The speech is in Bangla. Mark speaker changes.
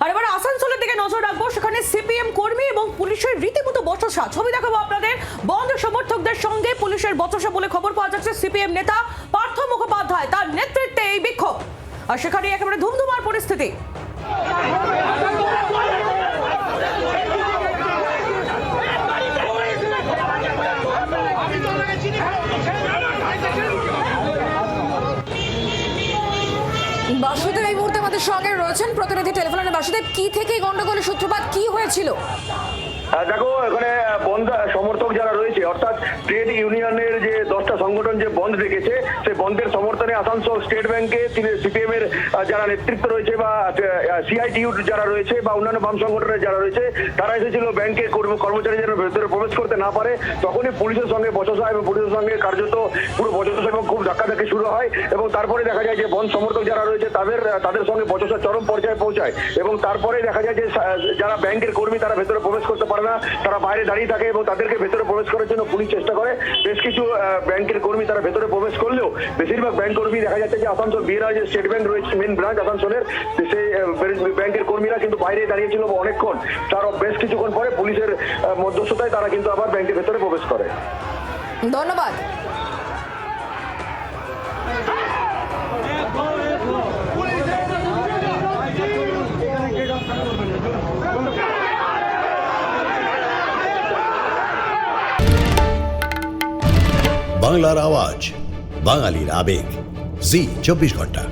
Speaker 1: আর এবার আসানসোলের দিকে নজর রাখবো, সেখানে সিপিএম কর্মী এবং পুলিশের রীতিমতো বচসা। ছবি দেখাবো আপনাদের। বন্ধ সমর্থকদের সঙ্গে পুলিশের বচসা বলে খবর পাওয়া যাচ্ছে। সিপিএম নেতা পার্থ মুখোপাধ্যায়, তার নেতৃত্বে এই বিক্ষোভ, আর সেখানে একেবারে ধুমধুমার পরিস্থিতি। বাসুদেব এই মুহূর্তে আমাদের সঙ্গে রয়েছেন, প্রতিনিধি টেলিফোনে। বাসুদেব, কি থেকে গন্ডগোলের সূত্রপাত, কি হয়েছিল?
Speaker 2: দেখো, এখানে বন্ধ সমর্থক যারা রয়েছে, অর্থাৎ ট্রেড ইউনিয়নের যে 10টা সংগঠন যে বন্ধ রেখেছে, সেই বন্ধের সমর্থনে আসানসোল স্টেট ব্যাংকে সিপিএম এর যারা নেতৃত্ব রয়েছে বা সিআইটিইউ যারা রয়েছে বা অন্যান্য বাম সংগঠনের যারা রয়েছে, তারা এসেছিল ব্যাংকের কর্মচারী যেন ভেতরে প্রবেশ করতে না পারে। তখনই পুলিশের সঙ্গে বচসা এবং পুলিশের সঙ্গে কার্যত পুরো বচসা এবং খুব ধাক্কাধাক্কি শুরু হয়, এবং তারপরে দেখা যায় যে বন্ধ সমর্থক যারা রয়েছে তাদের সঙ্গে বচসা চরম পর্যায়ে পৌঁছায়, এবং তারপরে দেখা যায় যে যারা ব্যাংকের কর্মী তারা ভেতরে প্রবেশ করতে পারে না, তারা বাইরে দাঁড়িয়ে থাকে এবং তাদেরকে ভেতরে প্রবেশ করার জন্য পুলিশ চেষ্টা করে। বেশ কিছু ব্যাংকের কর্মী তারা ভেতরে প্রবেশ করলেও বেশিরভাগ ব্যাংক কর্মী দেখা যাচ্ছে যে আসানসোল বিএনআর যে স্টেট ব্যাংক রয়েছে, মেন ব্রাঞ্চ আসানসোলের, সেই ব্যাংকের কর্মীরা কিন্তু বাইরে দাঁড়িয়েছিল অনেকক্ষণ। তার বেশ কিছুক্ষণ পরে পুলিশের মধ্যস্থতায় তারা কিন্তু আবার ব্যাংকের ভেতরে প্রবেশ করে।
Speaker 1: ধন্যবাদ।
Speaker 3: বাংলার আওয়াজ, বাঙালির আবেগ, জি 24 ঘন্টা।